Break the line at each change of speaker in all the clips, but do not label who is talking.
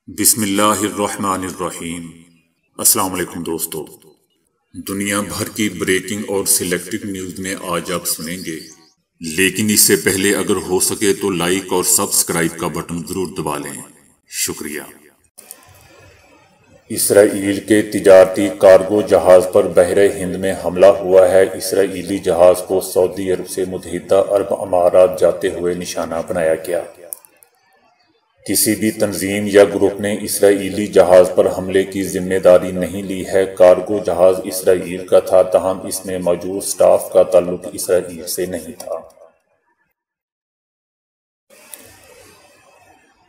بسم اللہ الرحمن الرحیم۔ السلام علیکم دوستو، دنیا بھر کی بریکنگ اور سلیکٹڈ نیوز میں آج آپ سنیں گے، لیکن اس سے پہلے اگر ہو سکے تو لائک اور سبسکرائب کا بٹن ضرور دبا لیں، شکریہ۔ اسرائیل کے تجارتی کارگو جہاز پر بحر ہند میں حملہ ہوا ہے۔ اسرائیلی جہاز کو سعودی عرب سے متحدہ عرب امارات جاتے ہوئے نشانہ بنایا گیا۔ کسی بھی تنظیم یا گروپ نے اسرائیلی جہاز پر حملے کی ذمہ داری نہیں لی ہے۔ کارگو جہاز اسرائیل کا تھا، تاہم اس میں موجود سٹاف کا تعلق اسرائیل سے نہیں تھا۔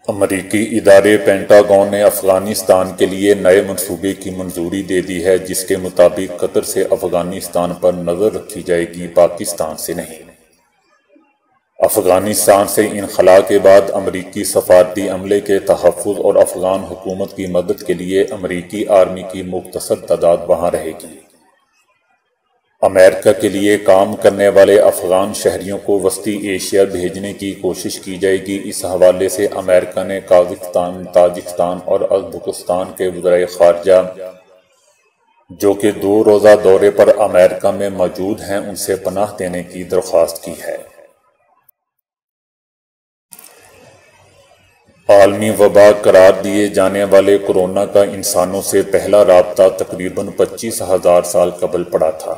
امریکی ادارے پینٹاگون نے افغانستان کے لیے نئے منصوبے کی منظوری دے دی ہے، جس کے مطابق قطر سے افغانستان پر نظر رکھی جائے گی، پاکستان سے نہیں۔ افغانستان سے انخلا کے بعد امریکی سفارتی عملے کے تحفظ اور افغان حکومت کی مدد کے لیے امریکی آرمی کی مختصر تعداد وہاں رہے گی۔ امریکہ کے لیے کام کرنے والے افغان شہریوں کو وسطی ایشیا بھیجنے کی کوشش کی جائے گی۔ اس حوالے سے امریکہ نے قازقستان، تاجکستان اور ازبکستان کے وزرائے خارجہ، جو کہ 2 روزہ دورے پر امریکہ میں موجود ہیں، ان سے پناہ دینے کی درخواست کی ہے۔ عالمی وبا قرار دیے جانے والے کورونا کا انسانوں سے پہلا رابطہ تقریباً 25,000 سال قبل پڑا تھا۔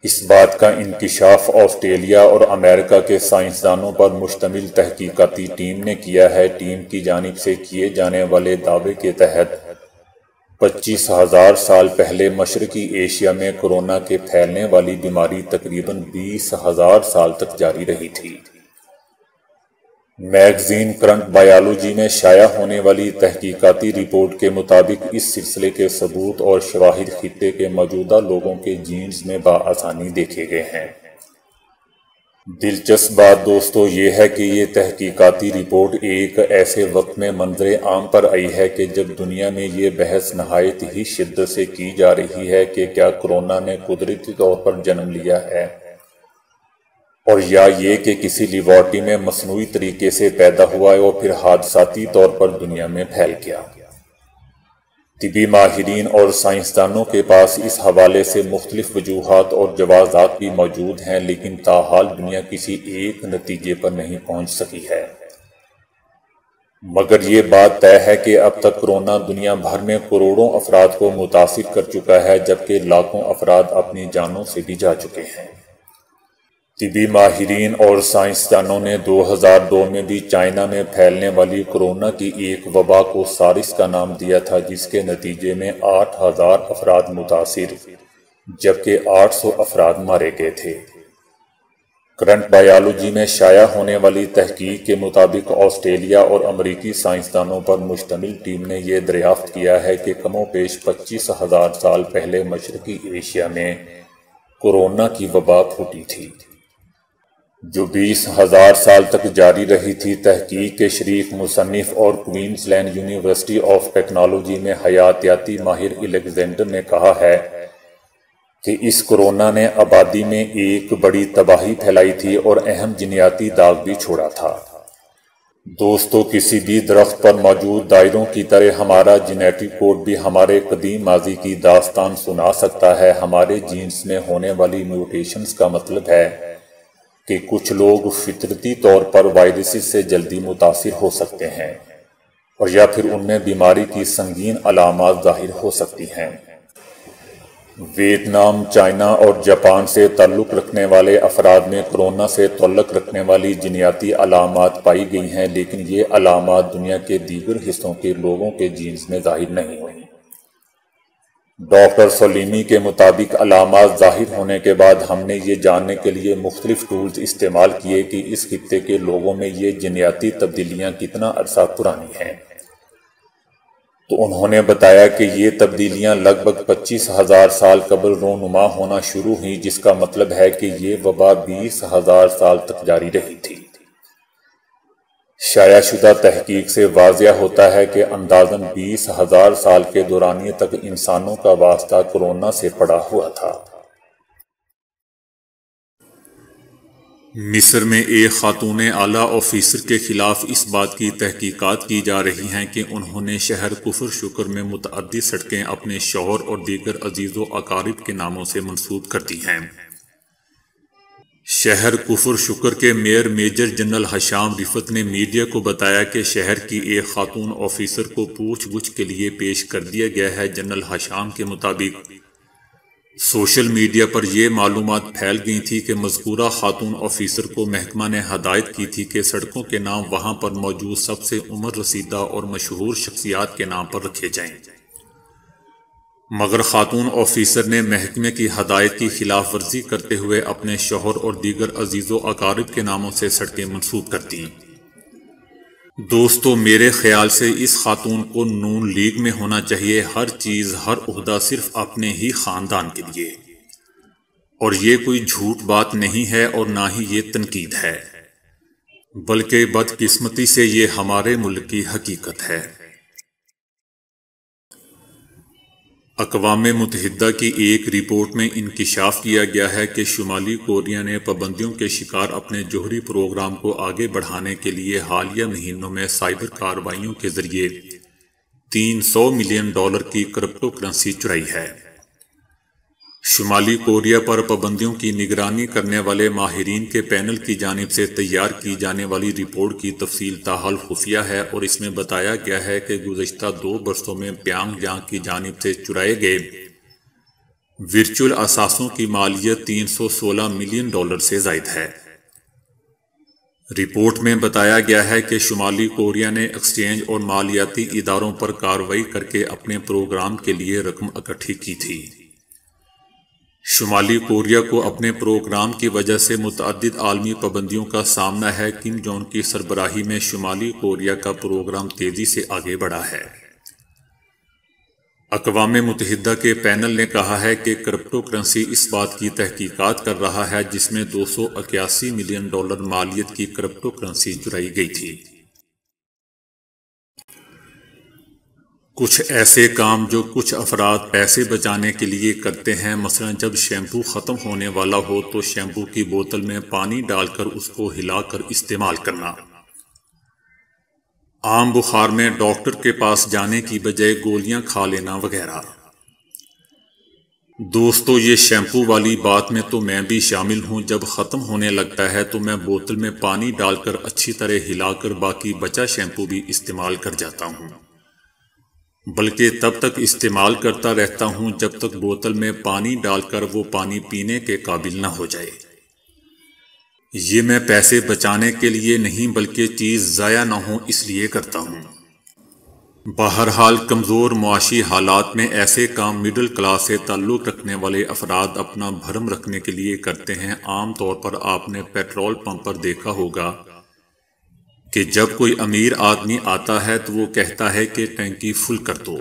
اس بات کا انکشاف آسٹریلیا اور امریکہ کے سائنسدانوں پر مشتمل تحقیقاتی ٹیم نے کیا ہے۔ ٹیم کی جانب سے کیے جانے والے دعوے کے تحت 25,000 سال پہلے مشرقی ایشیا میں کورونا کے پھیلنے والی بیماری تقریباً 20,000 سال تک جاری رہی تھی۔ میگزین کرنٹ بائیولوجی میں شائع ہونے والی تحقیقاتی رپورٹ کے مطابق اس سلسلے کے ثبوت اور شواہد خطے کے موجودہ لوگوں کے جینز میں بآسانی دیکھے گئے ہیں۔ دلچسپ بات دوستو یہ ہے کہ یہ تحقیقاتی رپورٹ ایک ایسے وقت میں منظر عام پر آئی ہے کہ جب دنیا میں یہ بحث نہایت ہی شدت سے کی جا رہی ہے کہ کیا کورونا نے قدرتی طور پر جنم لیا ہے، اور یا یہ کہ کسی لیبارٹری میں مصنوعی طریقے سے پیدا ہوا ہے اور پھر حادثاتی طور پر دنیا میں پھیل گیا۔ طبی ماہرین اور سائنسدانوں کے پاس اس حوالے سے مختلف وجوہات اور جوازات بھی موجود ہیں، لیکن تاحال دنیا کسی ایک نتیجے پر نہیں پہنچ سکی ہے۔ مگر یہ بات طے ہے کہ اب تک کورونا دنیا بھر میں کروڑوں افراد کو متاثر کر چکا ہے، جبکہ لاکھوں افراد اپنی جانوں سے بھی جا چکے ہیں۔ طبی ماہرین اور سائنسدانوں نے 2002 میں بھی چائنا میں پھیلنے والی کورونا کی ایک وبا کو سارس کا نام دیا تھا، جس کے نتیجے میں 8,000 افراد متاثر جبکہ 800 افراد مارے گئے تھے۔ کرنٹ بائیولوجی میں شائع ہونے والی تحقیق کے مطابق آسٹریلیا اور امریکی سائنسدانوں پر مشتمل ٹیم نے یہ دریافت کیا ہے کہ کم و بیش 25,000 سال پہلے مشرقی ایشیا میں کورونا کی وبا پھوٹی تھی، جو 20,000 سال تک جاری رہی تھی۔ تحقیق کے شریک مصنف اور Queensland university of technology میں حیاتیاتی ماہر الیگزینڈر نے کہا ہے کہ اس کورونا نے آبادی میں ایک بڑی تباہی پھیلائی تھی اور اہم جینیاتی داغ بھی چھوڑا تھا۔ دوستو، کسی بھی درخت پر موجود دائروں کی طرح ہمارا جینیٹک کوڈ بھی ہمارے قدیم ماضی کی داستان سنا سکتا ہے۔ ہمارے جینز میں ہونے والی میوٹیشنز کا مطلب ہے کہ کچھ لوگ فطرتی طور پر وائرسز سے جلدی متاثر ہو سکتے ہیں، اور یا پھر ان میں بیماری کی سنگین علامات ظاہر ہو سکتی ہیں۔ ویتنام، چائنا اور جاپان سے تعلق رکھنے والے افراد میں کورونا سے تعلق رکھنے والی جینیاتی علامات پائی گئی ہیں، لیکن یہ علامات دنیا کے دیگر حصوں کے لوگوں کے جینز میں ظاہر نہیں ہوئیں۔ ڈاکٹر سلیمی کے مطابق علامات ظاہر ہونے کے بعد ہم نے یہ جاننے کے لیے مختلف ٹولز استعمال کیے کہ اس خطے کے لوگوں میں یہ جینیاتی تبدیلیاں کتنا عرصہ پرانی ہیں۔ تو انہوں نے بتایا کہ یہ تبدیلیاں لگ بھگ 25,000 سال قبل رونما ہونا شروع ہوئیں، جس کا مطلب ہے کہ یہ وبا 20,000 سال تک جاری رہی تھی۔ شائع شدہ تحقیق سے واضح ہوتا ہے کہ اندازاً 20,000 سال کے دورانیے تک انسانوں کا واسطہ کورونا سے پڑا ہوا تھا۔ مصر میں ایک خاتون اعلیٰ آفیسر کے خلاف اس بات کی تحقیقات کی جا رہی ہیں کہ انہوں نے شہر کفر شکر میں متعدد سڑکیں اپنے شوہر اور دیگر عزیز و اقارب کے ناموں سے منسوب کر دی ہیں۔ شہر کفر شکر کے میئر میجر جنرل ہشام رفت نے میڈیا کو بتایا کہ شہر کی ایک خاتون آفیسر کو پوچھ گچھ کے لیے پیش کر دیا گیا ہے۔ جنرل ہشام کے مطابق سوشل میڈیا پر یہ معلومات پھیل گئی تھی کہ مذکورہ خاتون آفیسر کو محکمہ نے ہدایت کی تھی کہ سڑکوں کے نام وہاں پر موجود سب سے عمر رسیدہ اور مشہور شخصیات کے نام پر رکھے جائیں، مگر خاتون آفیسر نے محکمے کی ہدایت کی خلاف ورزی کرتے ہوئے اپنے شوہر اور دیگر عزیز و اقارب کے ناموں سے سڑکیں منسوب کر دیں۔ دوستو، میرے خیال سے اس خاتون کو نون لیگ میں ہونا چاہیے، ہر چیز ہر عہدہ صرف اپنے ہی خاندان کے لیے، اور یہ کوئی جھوٹ بات نہیں ہے اور نہ ہی یہ تنقید ہے، بلکہ بدقسمتی سے یہ ہمارے ملک کی حقیقت ہے۔ اقوام متحدہ کی ایک رپورٹ میں انکشاف کیا گیا ہے کہ شمالی کوریا نے پابندیوں کے شکار اپنے جوہری پروگرام کو آگے بڑھانے کے لیے حالیہ مہینوں میں سائبر کارروائیوں کے ذریعے $300 ملین کی کرپٹو کرنسی چرائی ہے۔ شمالی کوریا پر پابندیوں کی نگرانی کرنے والے ماہرین کے پینل کی جانب سے تیار کی جانے والی رپورٹ کی تفصیل تاحال خفیہ ہے، اور اس میں بتایا گیا ہے کہ گزشتہ 2 برسوں میں پیانگ یانگ کی جانب سے چرائے گئے ورچوئل اثاثوں کی مالیت $316 ملین سے زائد ہے۔ رپورٹ میں بتایا گیا ہے کہ شمالی کوریا نے ایکسچینج اور مالیاتی اداروں پر کارروائی کر کے اپنے پروگرام کے لیے رقم اکٹھی کی تھی۔ شمالی کوریا کو اپنے پروگرام کی وجہ سے متعدد عالمی پابندیوں کا سامنا ہے۔ کم جونگ کی سربراہی میں شمالی کوریا کا پروگرام تیزی سے آگے بڑھا ہے۔ اقوام متحدہ کے پینل نے کہا ہے کہ کرپٹو کرنسی اس بات کی تحقیقات کر رہا ہے جس میں $281 ملین مالیت کی کرپٹو کرنسی چرائی گئی تھی۔ کچھ ایسے کام جو کچھ افراد پیسے بچانے کے لیے کرتے ہیں، مثلا جب شیمپو ختم ہونے والا ہو تو شیمپو کی بوتل میں پانی ڈال کر اس کو ہلا کر استعمال کرنا، عام بخار میں ڈاکٹر کے پاس جانے کی بجائے گولیاں کھا لینا وغیرہ۔ دوستو، یہ شیمپو والی بات میں تو میں بھی شامل ہوں۔ جب ختم ہونے لگتا ہے تو میں بوتل میں پانی ڈال کر اچھی طرح ہلا کر باقی بچا شیمپو بھی استعمال کر جاتا ہوں، بلکہ تب تک استعمال کرتا رہتا ہوں جب تک بوتل میں پانی ڈال کر وہ پانی پینے کے قابل نہ ہو جائے۔ یہ میں پیسے بچانے کے لیے نہیں بلکہ چیز ضائع نہ ہو اس لیے کرتا ہوں۔ بہرحال کمزور معاشی حالات میں ایسے کام مڈل کلاس سے تعلق رکھنے والے افراد اپنا بھرم رکھنے کے لیے کرتے ہیں۔ عام طور پر آپ نے پیٹرول پمپ پر دیکھا ہوگا کہ جب کوئی امیر آدمی آتا ہے تو وہ کہتا ہے کہ ٹینکی فل کر دو،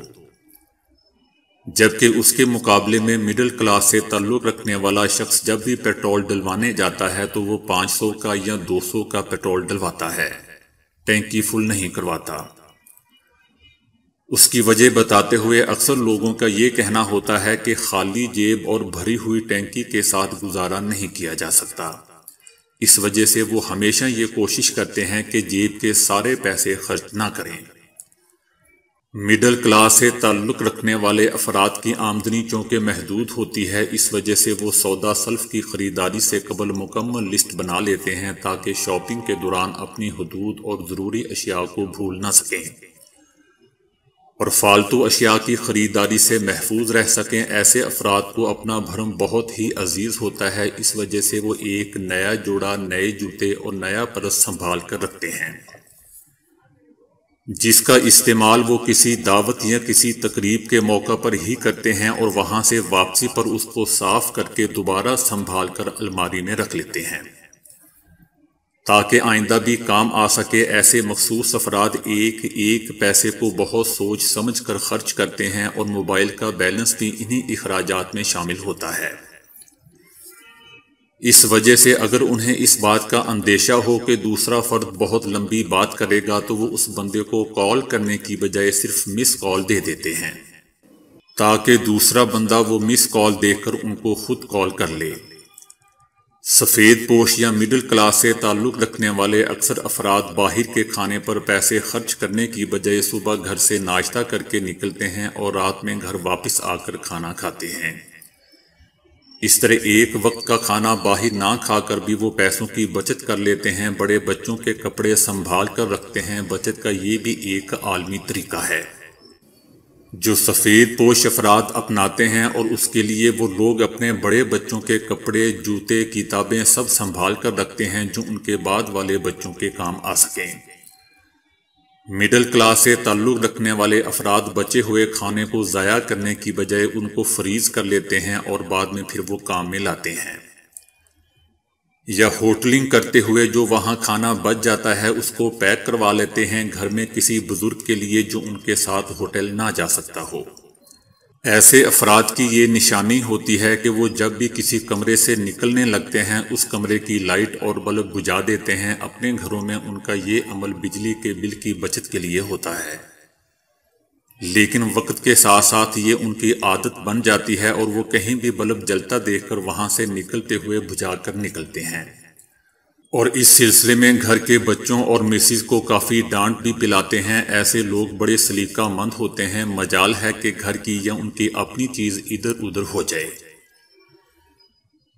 جبکہ اس کے مقابلے میں مڈل کلاس سے تعلق رکھنے والا شخص جب بھی پیٹرول ڈلوانے جاتا ہے تو وہ 500 کا یا 200 کا پیٹرول ڈلواتا ہے، ٹینکی فل نہیں کرواتا۔ اس کی وجہ بتاتے ہوئے اکثر لوگوں کا یہ کہنا ہوتا ہے کہ خالی جیب اور بھری ہوئی ٹینکی کے ساتھ گزارا نہیں کیا جا سکتا، اس وجہ سے وہ ہمیشہ یہ کوشش کرتے ہیں کہ جیب کے سارے پیسے خرچ نہ کریں۔ مڈل کلاس سے تعلق رکھنے والے افراد کی آمدنی چونکہ محدود ہوتی ہے، اس وجہ سے وہ سودا سلف کی خریداری سے قبل مکمل لسٹ بنا لیتے ہیں تاکہ شاپنگ کے دوران اپنی حدود اور ضروری اشیاء کو بھول نہ سکیں اور فالتو اشیاء کی خریداری سے محفوظ رہ سکیں۔ ایسے افراد کو اپنا بھرم بہت ہی عزیز ہوتا ہے، اس وجہ سے وہ ایک نیا جوڑا نئے جوتے اور نیا پرس سنبھال کر رکھتے ہیں جس کا استعمال وہ کسی دعوت یا کسی تقریب کے موقع پر ہی کرتے ہیں، اور وہاں سے واپسی پر اس کو صاف کر کے دوبارہ سنبھال کر الماری میں رکھ لیتے ہیں تاکہ آئندہ بھی کام آ سکے۔ ایسے مخصوص افراد ایک ایک پیسے کو بہت سوچ سمجھ کر خرچ کرتے ہیں، اور موبائل کا بیلنس بھی انہی اخراجات میں شامل ہوتا ہے۔ اس وجہ سے اگر انہیں اس بات کا اندیشہ ہو کہ دوسرا فرد بہت لمبی بات کرے گا تو وہ اس بندے کو کال کرنے کی بجائے صرف مس کال دے دیتے ہیں تاکہ دوسرا بندہ وہ مس کال دیکھ کر ان کو خود کال کر لے۔ سفید پوش یا مڈل کلاس سے تعلق رکھنے والے اکثر افراد باہر کے کھانے پر پیسے خرچ کرنے کی بجائے صبح گھر سے ناشتہ کر کے نکلتے ہیں اور رات میں گھر واپس آ کر کھانا کھاتے ہیں۔ اس طرح ایک وقت کا کھانا باہر نہ کھا کر بھی وہ پیسوں کی بچت کر لیتے ہیں۔ بڑے بچوں کے کپڑے سنبھال کر رکھتے ہیں۔ بچت کا یہ بھی ایک عالمی طریقہ ہے جو سفید پوش افراد اپناتے ہیں، اور اس کے لیے وہ لوگ اپنے بڑے بچوں کے کپڑے، جوتے، کتابیں سب سنبھال کر رکھتے ہیں جو ان کے بعد والے بچوں کے کام آ سکیں۔ مڈل کلاس سے تعلق رکھنے والے افراد بچے ہوئے کھانے کو ضائع کرنے کی بجائے ان کو فریز کر لیتے ہیں اور بعد میں پھر وہ کام میں لاتے ہیں، یا ہوٹلنگ کرتے ہوئے جو وہاں کھانا بچ جاتا ہے اس کو پیک کروا لیتے ہیں گھر میں کسی بزرگ کے لیے جو ان کے ساتھ ہوٹل نہ جا سکتا ہو۔ ایسے افراد کی یہ نشانی ہوتی ہے کہ وہ جب بھی کسی کمرے سے نکلنے لگتے ہیں اس کمرے کی لائٹ اور بلب بجھا دیتے ہیں۔ اپنے گھروں میں ان کا یہ عمل بجلی کے بل کی بچت کے لیے ہوتا ہے، لیکن وقت کے ساتھ ساتھ یہ ان کی عادت بن جاتی ہے اور وہ کہیں بھی بلب جلتا دیکھ کر وہاں سے نکلتے ہوئے بجھا کر نکلتے ہیں، اور اس سلسلے میں گھر کے بچوں اور مسز کو کافی ڈانٹ بھی پلاتے ہیں۔ ایسے لوگ بڑے سلیقہ مند ہوتے ہیں، مجال ہے کہ گھر کی یا ان کی اپنی چیز ادھر ادھر ہو جائے،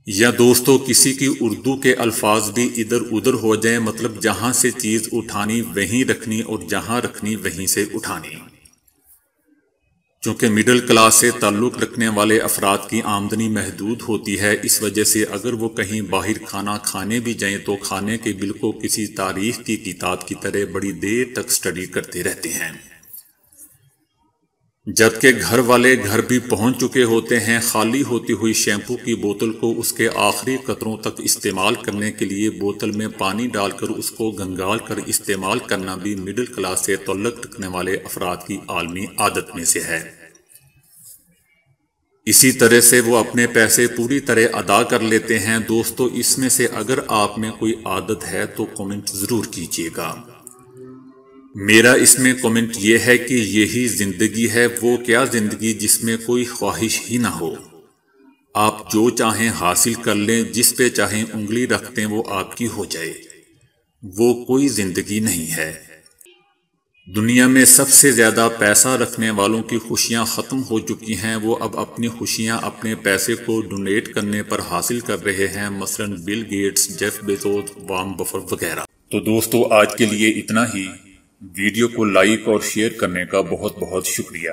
یا دوستو کسی کی اردو کے الفاظ بھی ادھر ادھر ہو جائیں، مطلب جہاں سے چیز اٹھانی وہیں رکھنی اور جہاں رکھنی وہیں سے اٹھانی۔ چونکہ مڈل کلاس سے تعلق رکھنے والے افراد کی آمدنی محدود ہوتی ہے، اس وجہ سے اگر وہ کہیں باہر کھانا کھانے بھی جائیں تو کھانے کے بل کو کسی تاریخ کی کتاب کی طرح بڑی دیر تک سٹڈی کرتے رہتے ہیں، جبکہ گھر والے گھر بھی پہنچ چکے ہوتے ہیں۔ خالی ہوتی ہوئی شیمپو کی بوتل کو اس کے آخری قطروں تک استعمال کرنے کے لیے بوتل میں پانی ڈال کر اس کو گنگال کر استعمال کرنا بھی مڈل کلاس سے تعلق رکھنے والے افراد کی عالمی عادت میں سے ہے۔ اسی طرح سے وہ اپنے پیسے پوری طرح ادا کر لیتے ہیں۔ دوستو اس میں سے اگر آپ میں کوئی عادت ہے تو کمنٹ ضرور کیجیے گا۔ میرا اس میں کمنٹ یہ ہے کہ یہی زندگی ہے۔ وہ کیا زندگی جس میں کوئی خواہش ہی نہ ہو، آپ جو چاہیں حاصل کر لیں، جس پہ چاہیں انگلی رکھ دیں وہ آپ کی ہو جائے، وہ کوئی زندگی نہیں ہے۔ دنیا میں سب سے زیادہ پیسہ رکھنے والوں کی خوشیاں ختم ہو چکی ہیں، وہ اب اپنی خوشیاں اپنے پیسے کو ڈونیٹ کرنے پر حاصل کر رہے ہیں، مثلا Bill Gates, Jeff Bezos, Warren Buffett وغیرہ۔ تو دوستو آج کے لیے اتنا ہی۔ ویڈیو کو لائک اور شیئر کرنے کا بہت بہت شکریہ۔